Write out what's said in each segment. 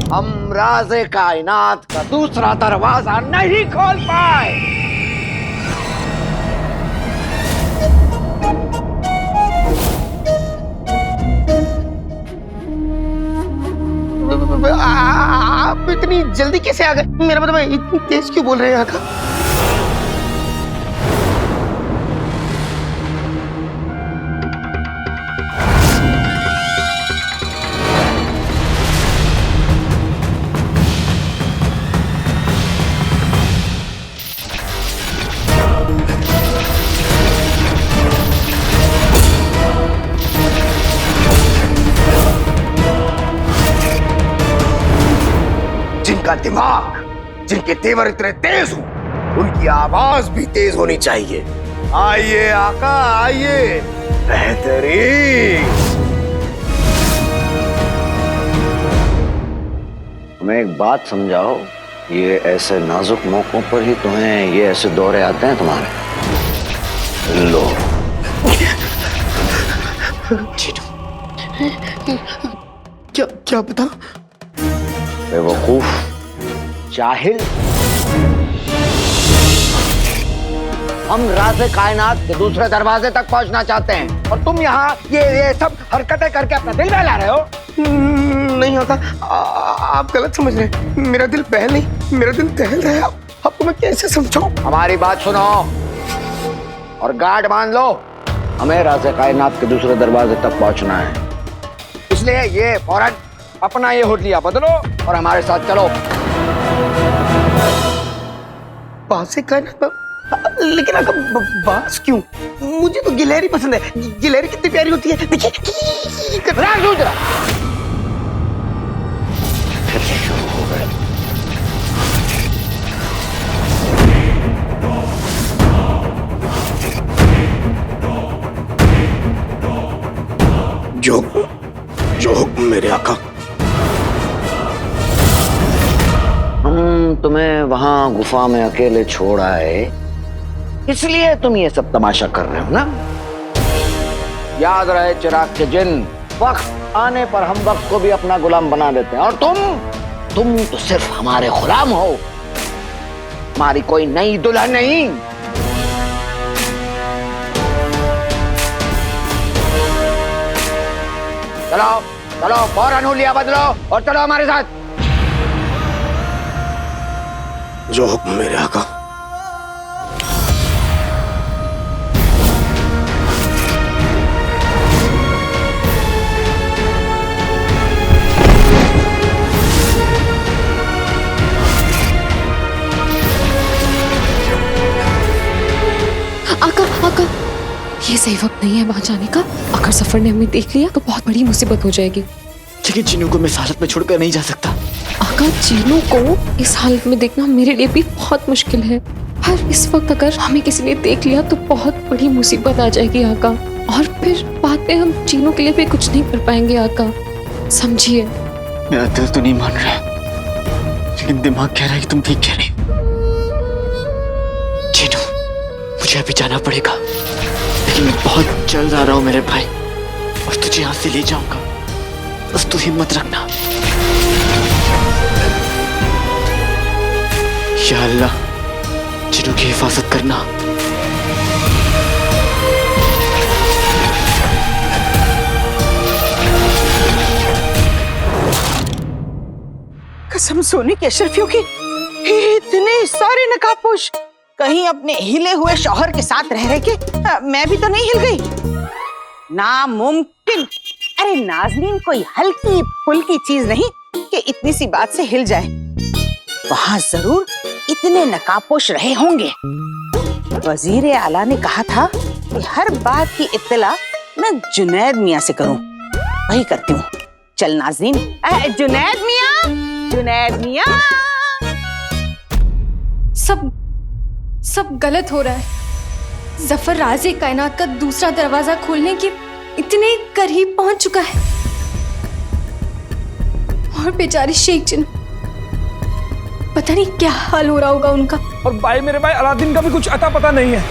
हम राज़े कायनात का दूसरा दरवाजा नहीं खोल पाए। आप इतनी जल्दी कैसे आ गए? मेरा मतलब इतनी तेज क्यों बोल रहे हैं आका? जिनका दिमाग, जिनके तेवर इतने तेज हो, उनकी आवाज भी तेज होनी चाहिए। आइए आका, आइए। बेहतरीन। तुम्हें एक बात समझाओ, ये ऐसे नाजुक मौकों पर ही तुम्हें ये ऐसे दौरे आते हैं तुम्हारे। लो। क्या क्या बता? बेवकूफ, जाहिल। हम राज़े कायनात के दूसरे दरवाजे तक पहुंचना चाहते हैं और तुम यहाँ ये सब हरकतें करके अपना दिल बहला रहे हो। नहीं होता, आप गलत समझ रहे हैं। मेरा दिल बहल नहीं, मेरा दिल दहल रहा है। आपको मैं कैसे समझाऊं? हमारी बात सुनो और गार्ड मान लो। हमें राज़े कायनात के दूसरे दरवाजे तक पहुंचना है, इसलिए ये फौरन अपना ये होटलिया बदलो और हमारे साथ चलो। बात से कहना, लेकिन आका बास क्यों? मुझे तो गिलहरी पसंद है। गिलहरी कितनी प्यारी होती है, देखिए। जो हुक्म मेरे आका। हम तुम्हें वहां गुफा में अकेले छोड़ आए, इसलिए तुम ये सब तमाशा कर रहे हो ना? याद रहे चिराग के जिन, वक्त आने पर हम वक्त को भी अपना गुलाम बना देते हैं और तुम तो सिर्फ हमारे गुलाम हो, हमारी कोई नई दुल्हन नहीं। चलो चलो, फौरन हुलिया बदलो और चलो हमारे साथ। जो हुक्म मेरे आका। आका, ये सही वक्त नहीं है वहां जाने का। अगर सफर ने हमें देख लिया तो बहुत बड़ी मुसीबत हो जाएगी। लेकिन चीनू को मैं इस हालत में छोड़कर नहीं जा सकता। आका, चीनू को इस हालत में देखना मेरे लिए भी बहुत मुश्किल है। और इस वक्त अगर हमें किसी ने देख लिया तो बहुत बड़ी मुसीबत आ जाएगी आका, और फिर बाद में हम चीनू के लिए भी कुछ नहीं कर पाएंगे आका, समझिए। मेरा दिल तो नहीं मान रहा, लेकिन दिमाग कह रहा है कि तुम ठीक कह रही। चीनू, मुझे अभी जाना पड़ेगा, लेकिन मैं बहुत जल्द आ रहा हूँ मेरे भाई, और तुझे यहाँ से ले जाऊंगा। बस तू हिम्मत रखना। या अल्लाह, चीनू की हिफाजत करना। कसम सोने की अशरफियों की, इतने सारे नकाबपोश कहीं अपने हिले हुए शौहर के साथ रह रहे के मैं भी तो नहीं हिल गई। नामुमकिन। अरे नाज़नीन कोई हल्की फुल्की चीज नहीं कि इतनी सी बात से हिल जाए। वहां जरूर इतने नकाबपोश रहे होंगे। वजीर आला ने कहा था कि हर बात की इत्तला मैं जुनैद मियाँ से करूं, वही करती हूँ। चल नाज़नीन। जुनैद मियाँ, जुनैद मियाँ। सब गलत हो रहा है। जफर राज़े कायनात का दूसरा दरवाजा खोलने के इतने करीब पहुंच चुका है, और बेचारे शेख जिन, पता नहीं क्या हाल हो रहा होगा उनका। और मेरे भाई अलादीन का भी कुछ अता पता नहीं है।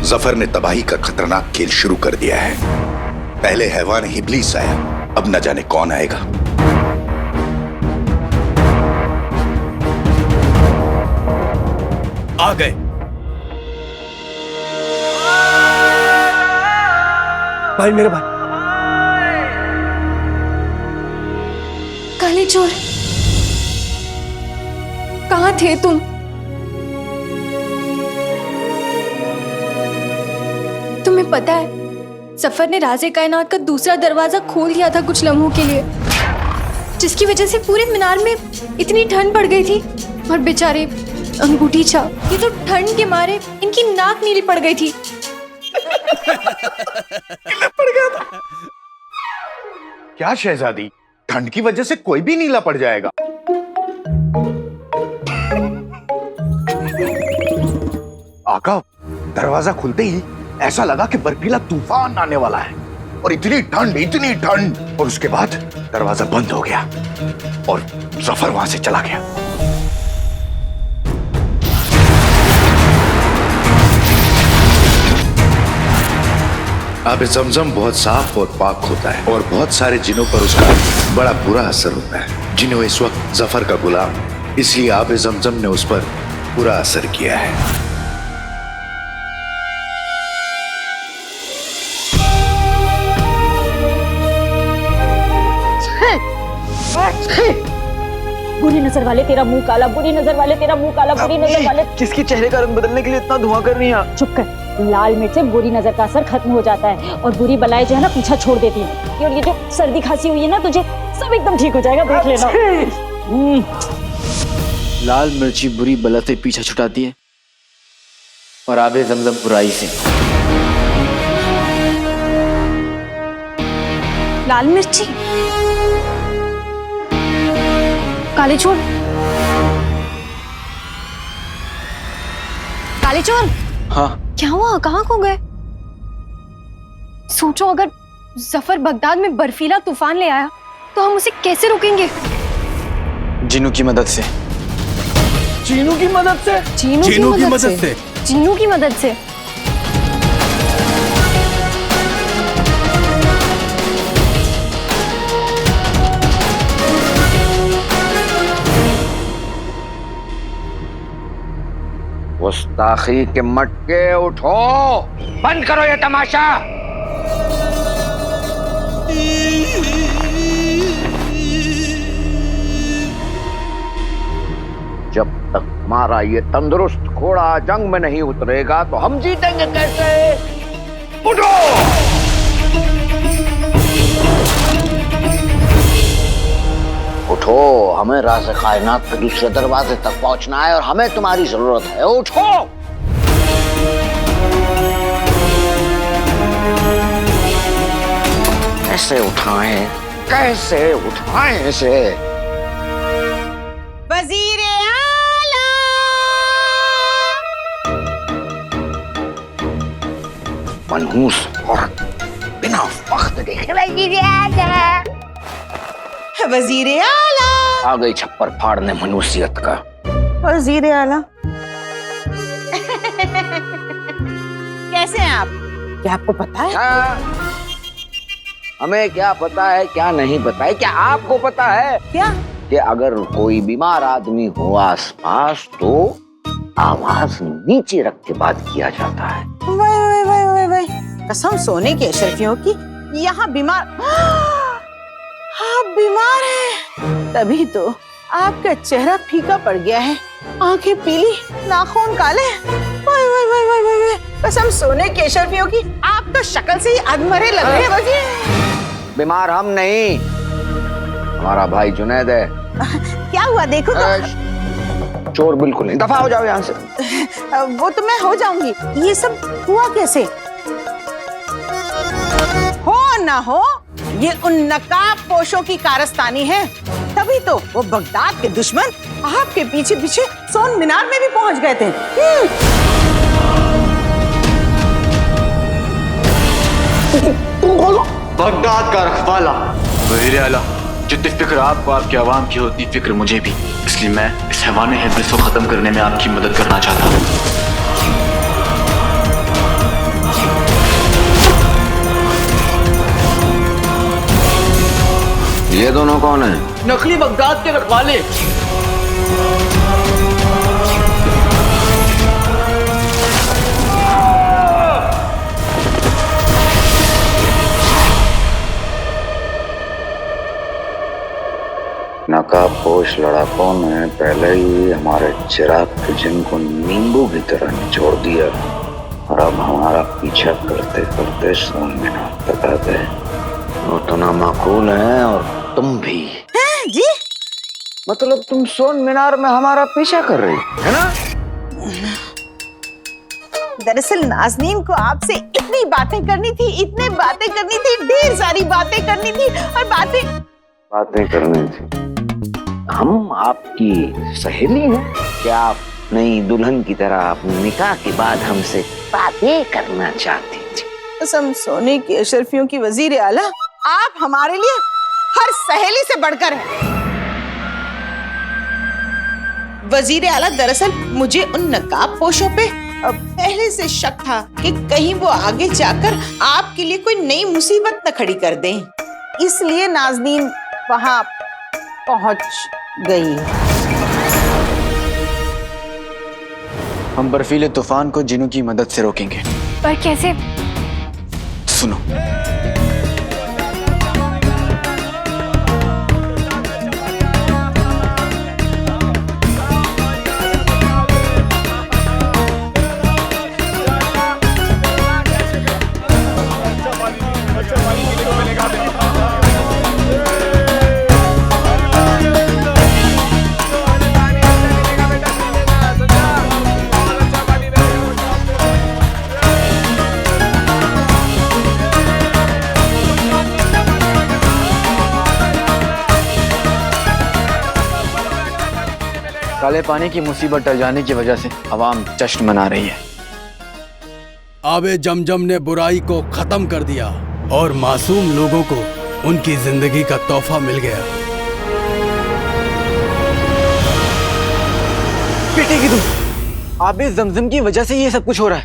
जफर ने तबाही का खतरनाक खेल शुरू कर दिया है। पहले हैवान इब्लीस आया, अब न जाने कौन आएगा। आ गए। भाई मेरे भाई, काले चोर, कहाँ थे तुम? तुम्हें पता है जफर ने राज़े कायनात का दूसरा दरवाजा खोल दिया था कुछ लम्हों के लिए, जिसकी वजह से पूरे मीनार में इतनी ठंड पड़ गई थी। और बेचारे अंगूठी छाप, ये तो ठंड के मारे इनकी नाक नीली पड़ गई थी। पड़ गया था। क्या शहजादी, ठंड की वजह से कोई भी नीला पड़ जाएगा? आका, दरवाजा खुलते ही ऐसा लगा कि बर्फीला तूफान आने वाला है, और इतनी ठंड, और उसके बाद दरवाजा बंद हो गया और जफर वहां से चला गया। आब जमजम बहुत साफ और पाक होता है और बहुत सारे जिनों पर उसका बड़ा बुरा असर होता है, जिन्हों इस वक्त जफर का गुलाम, इसलिए आब जमजम ने उस पर बुरा असर किया है। बुरी नजर वाले तेरा मुंह काला, बुरी नजर वाले तेरा मुंह काला, बुरी नजर वाले। किसके चेहरे का रंग बदलने के लिए इतना धुआं कर रही हैं? चुप कर। लाल मिर्च से बुरी नजर का असर खत्म हो जाता है और बुरी बलाएं जो है ना पीछा छोड़ देती है। और ये जो सर्दी खांसी हुई है ना तुझे, सब एकदम ठीक हो जाएगा, देख लेना। लाल मिर्ची बुरी बला से पीछा छुटाती है और आबे जमजम बुराई से। लाल मिर्ची, काले चोर, काले चोर। हाँ, क्या हुआ, कहाँ खो गए? सोचो अगर जफर बगदाद में बर्फीला तूफान ले आया तो हम उसे कैसे रोकेंगे? जिनों की मदद से। चीनू की मदद से? चीनू की मदद से? चीनू की मदद से। गुस्ताखी के मटके उठो, बंद करो ये तमाशा। जब तक हमारा ये तंदुरुस्त घोड़ा जंग में नहीं उतरेगा तो हम जीतेंगे कैसे? उठो! उठो, हमें राज़े कायनात के दूसरे दरवाजे तक पहुंचना है और हमें तुम्हारी जरूरत है। उठो! कैसे उठाएं? कैसे उठाएं इसे? वजीर आला, मनहूस औरत बिना वक्त देखे वजीर आला। वजीर आला, आ गई छप्पर फाड़ने मनुष्यत का। वजीर आला। कैसे हैं आप? क्या आपको पता है? हाँ, हमें क्या पता है क्या नहीं पता है? क्या आपको पता है क्या? कि अगर कोई बीमार आदमी हो आसपास तो आवाज नीचे रख के बात किया जाता है। वही कसम सोने के अशरफियों की, यहाँ बीमार, आप बीमार हैं, तभी तो आपका चेहरा फीका पड़ गया है, आंखें पीली, नाखून काले। वही कसम सोने के अशरफियों की, आप तो शक्ल से ही अधमरे लग रहे हैं वजीर। बीमार हम नहीं, हमारा भाई जुनैद है। क्या हुआ देखो तो। चोर बिल्कुल नहीं, दफा हो जाओ यहाँ से। वो तो मैं हो जाऊंगी, ये सब हुआ कैसे? हो ना हो, ये उन नकाब पोशों की कारस्तानी है, तभी तो वो बगदाद के दुश्मन आपके पीछे पीछे सोन मीनार में भी पहुंच गए थे। बगदाद का रखवाला, वज़ीर आला, जितनी फिक्र आपको आपके आवाम की होती फिक्र मुझे भी, इसलिए मैं इस हैवाने हिब्स को खत्म करने में आपकी मदद करना चाहता हूँ। ये दोनों कौन है? नकली बगदाद के रखवाले। नकाबपोश लड़ाकों ने पहले ही हमारे चिराग के जिन को नींबू की तरह निचोड़ दिया और अब हमारा पीछा करते करते सोन मीनार तक आ गए। वो तो ना माकूल है और तुम भी। जी मतलब तुम सोन मीनार में हमारा पीछा कर रही है ना? दरअसल नाज़नीन को आपसे इतनी बातें करनी थी, इतने बातें करनी थी, ढेर सारी बातें करनी थी और बातें करनी थी। हम आपकी सहेली हैं क्या? आप नई दुल्हन की तरह अपने निकाह के बाद हमसे बातें करना चाहती थी? कसम सोने की अशरफियों की वजीर आला, आप हमारे लिए हर सहेली से बढ़कर हैं। वजीर आला, दरअसल मुझे उन नकाब पोशों पे पहले से शक था कि कहीं वो आगे जाकर आपके लिए कोई नई मुसीबत न खड़ी कर दें, इसलिए नाज़नीन वहां पहुंच गई। हम बर्फीले तूफान को जिनों की मदद से रोकेंगे। पर कैसे? सुनो, काले पानी की मुसीबत टल जाने की वजह से आवाम जश्न मना रही है। आबे जमजम ने बुराई को खत्म कर दिया और मासूम लोगों को उनकी जिंदगी का तोहफा मिल गया। पिटेगी तुम। आबे जमजम की वजह से ये सब कुछ हो रहा है।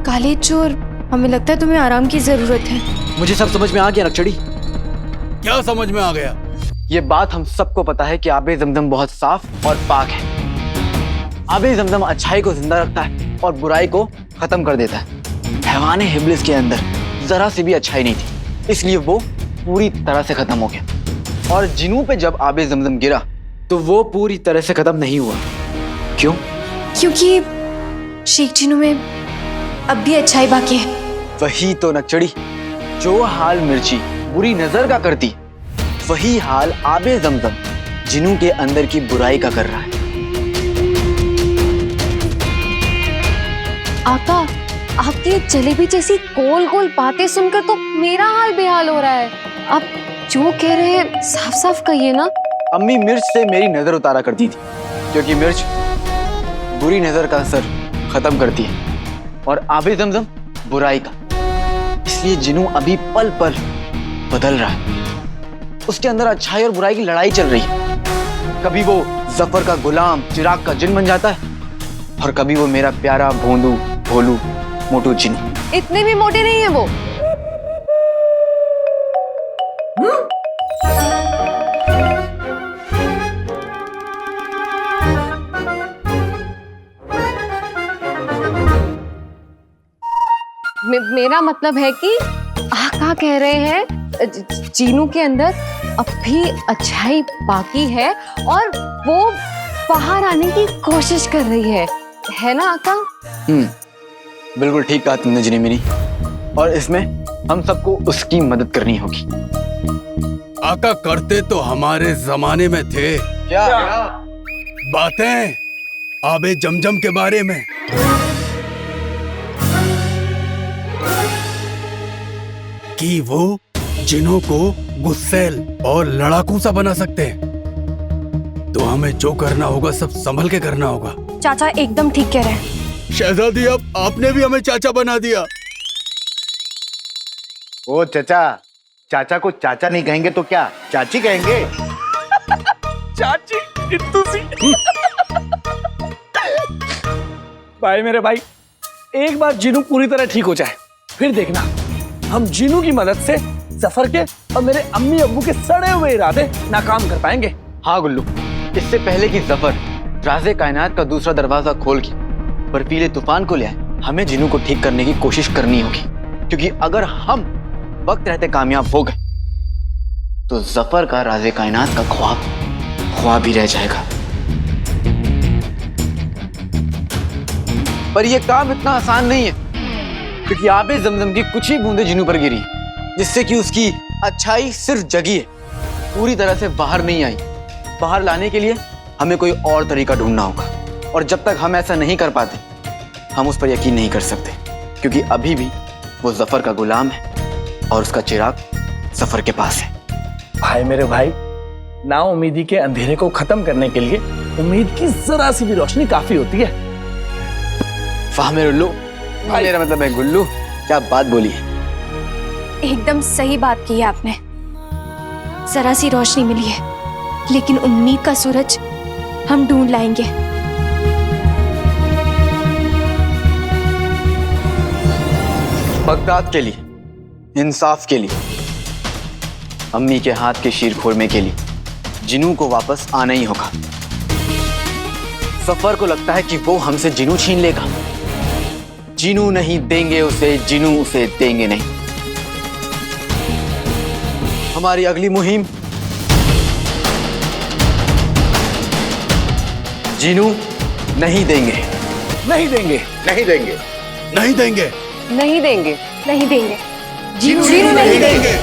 काले चोर, हमें लगता है तुम्हें आराम की जरूरत है। मुझे सब समझ में आ गया नक्चड़ी। क्या समझ में आ गया? ये बात हम सबको पता है कि आबे जमजम बहुत साफ और पाक है। आबे जमजम अच्छाई को जिंदा रखता है और बुराई को खत्म कर देता है। हैवान हिब्लिस के अंदर जरा सी भी अच्छाई नहीं थी, इसलिए वो पूरी तरह से खत्म हो गया। और जिनों पे जब आबे जमजम गिरा तो वो पूरी तरह से खत्म नहीं हुआ। क्यों? क्योंकि शेख जिनों में अब भी अच्छाई बाकी है। वही तो नक्चड़ी, जो हाल मिर्ची बुरी नजर का करती, वही हाल आबे जमजम जिनों के अंदर की बुराई का कर रहा है। आका, आपकी जलेबी जैसी गोल गोल बातें सुनकर तो मेरा हाल बेहाल हो रहा है। आप जो कह रहे हैं साफ साफ कहिए ना। अम्मी मिर्च से मेरी नजर उतारा करती थी, क्योंकि मिर्च बुरी नजर का असर खत्म करती है और आबे जमजम बुराई का। इसलिए जिनू अभी पल पल बदल रहा है। उसके अंदर अच्छाई और बुराई की लड़ाई चल रही है। कभी वो जफर का गुलाम चिराग का जिन बन जाता है और कभी वो मेरा प्यारा भोंदू भोलू मोटू जिनू। इतने भी मोटे नहीं है वो। मेरा मतलब है कि आका कह रहे हैं जीनू के अंदर अब भी अच्छाई बाकी है और वो बाहर आने की कोशिश कर रही है ना आका? बिल्कुल ठीक कहा तुमने जिनी मिनी, और इसमें हम सबको उसकी मदद करनी होगी। आका करते तो हमारे जमाने में थे क्या? बातें आबे जमजम के बारे में। कि वो जिनों को गुस्सैल और लड़ाकू सा बना सकते हैं। तो हमें जो करना होगा सब संभल के करना होगा। चाचा एकदम ठीक कह रहे हैं। शहजादी, अब आपने भी हमें चाचा बना दिया। ओ चाचा, चाचा को चाचा नहीं कहेंगे तो क्या चाची कहेंगे? चाची इत्तू सी। भाई मेरे भाई, एक बार जिनू पूरी तरह ठीक हो जाए, फिर देखना हम जिनू की मदद से जफर के और मेरे अम्मी अब्बू के सड़े हुए इरादे नाकाम कर पाएंगे। हाँ गुल्लू, इससे पहले कि जफर राज़े कायनात का दूसरा दरवाजा खोल के बर्फीले तूफान को ले आए, हमें जिनू को ठीक करने की कोशिश करनी होगी। क्योंकि अगर हम वक्त रहते कामयाब हो गए तो जफर का राज़े कायनात का ख्वाब ख्वाब ही रह जाएगा। पर यह काम इतना आसान नहीं है, क्योंकि आबे जमजम की कुछ ही बूंदें जिन्नू पर गिरी, जिससे कि उसकी अच्छाई सिर्फ जगी है, पूरी तरह से बाहर नहीं आई। बाहर लाने के लिए हमें कोई और तरीका ढूंढना होगा, और जब तक हम ऐसा नहीं कर पाते हम उस पर यकीन नहीं कर सकते, क्योंकि अभी भी वो जफर का गुलाम है और उसका चिराग जफर के पास है। भाई मेरे भाई, नाउम्मीदी के अंधेरे को खत्म करने के लिए उम्मीद की जरा सी भी रोशनी काफी होती है। वाह मेरे उल्लू, मेरा मतलब है गुल्लू, क्या बात बोली है। एकदम सही बात की है आपने। जरा सी रोशनी मिली है, लेकिन उम्मीद का सूरज हम ढूंढ लाएंगे। बगदाद के लिए, इंसाफ के लिए, अम्मी के हाथ के शीर खोरमे के लिए जिनू को वापस आना ही होगा। सफर को लगता है कि वो हमसे जिनू छीन लेगा। जिनू नहीं देंगे उसे, जिनू उसे देंगे नहीं। हमारी अगली मुहिम जिनू नहीं देंगे, नहीं देंगे, नहीं देंगे, नहीं देंगे, नहीं देंगे, नहीं देंगे, जीनू नहीं देंगे।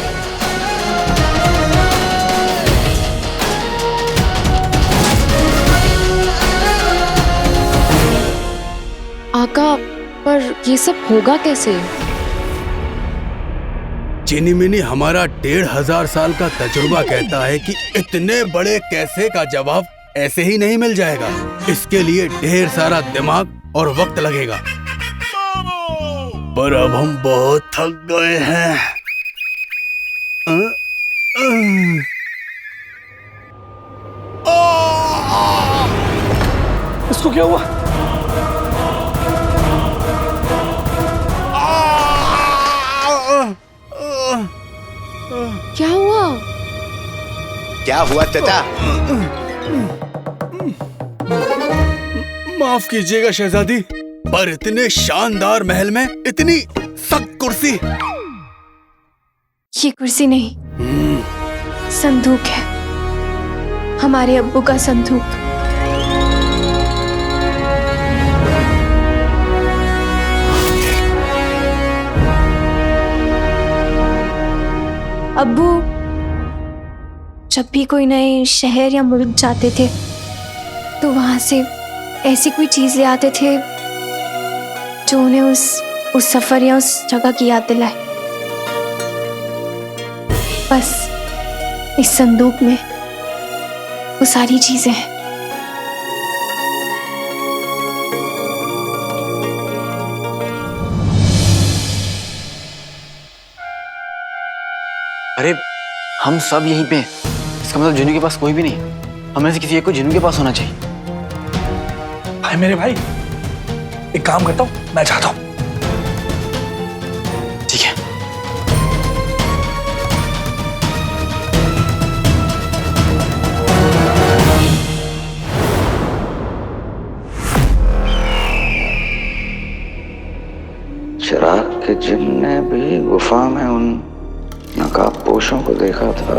आका, पर ये सब होगा कैसे? चीनी मिनी, हमारा 1500 साल का तजुर्बा कहता है कि इतने बड़े कैसे का जवाब ऐसे ही नहीं मिल जाएगा। इसके लिए ढेर सारा दिमाग और वक्त लगेगा। पर अब हम बहुत थक गए हैं। इसको क्या हुआ? क्या हुआ? क्या हुआ चाचा? माफ कीजिएगा शहजादी, पर इतने शानदार महल में इतनी सख्त कुर्सी। ये कुर्सी नहीं, संदूक है, हमारे अब्बू का संदूक। अब्बू जब भी कोई नए शहर या मुल्क जाते थे तो वहां से ऐसी कोई चीज ले आते थे जो उन्हें उस सफर या उस जगह की याद दिलाए। बस इस संदूक में वो सारी चीजें हैं। अरे हम सब यहीं पे हैं। इसका मतलब जिन्नू के पास कोई भी नहीं। हमें से किसी एक को जिन्नू के पास होना चाहिए। भाई मेरे भाई, एक काम करता हूँ, मैं जाता हूँ। ठीक है। चिराग के जिन ने भी गुफा में उन नकाबपोशों को देखा था।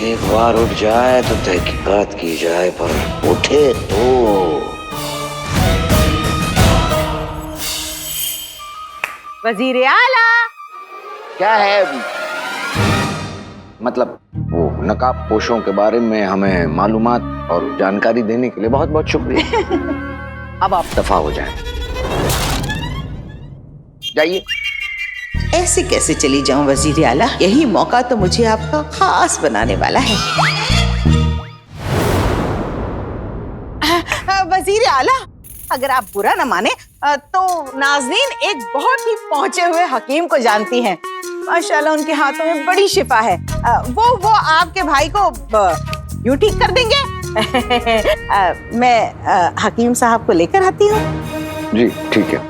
एक बार उठ जाए तो तहकीकात की जाए, पर उठे तो वजीर आला। क्या है? मतलब वो नकाबपोशों के बारे में हमें मालूमात और जानकारी देने के लिए बहुत बहुत शुक्रिया। अब आप दफा हो जाएं। जाइए। ऐसे कैसे चली जाऊं वजीर आला? यही मौका तो मुझे आपका खास बनाने वाला है। वजीर आला, अगर आप बुरा न माने तो नाज़नीन एक बहुत ही पहुंचे हुए हकीम को जानती हैं। माशाल्लाह उनके हाथों में बड़ी शिफा है। वो आपके भाई को यूं ठीक कर देंगे। मैं हकीम साहब को लेकर आती हूँ। जी ठीक है।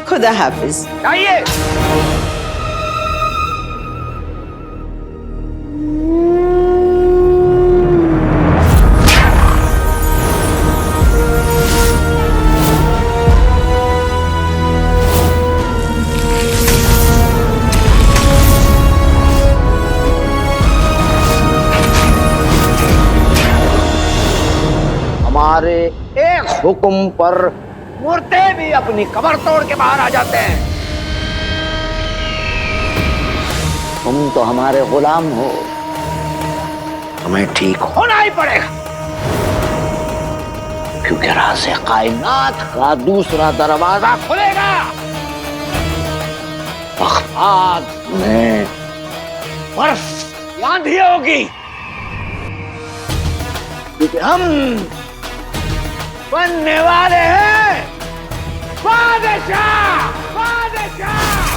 खुदा हाफिज। आइए। हुक्म पर मुर्दे भी अपनी कब्र तोड़ के बाहर आ जाते हैं। तुम तो हमारे गुलाम हो, तुम्हें ठीक होना ही पड़ेगा, क्योंकि राज़े कायनात का दूसरा दरवाजा खुलेगा। वक्त बाद में बर्फ आंधी होगी, क्योंकि हम बनने वाले हैं बादशाह। बादशाह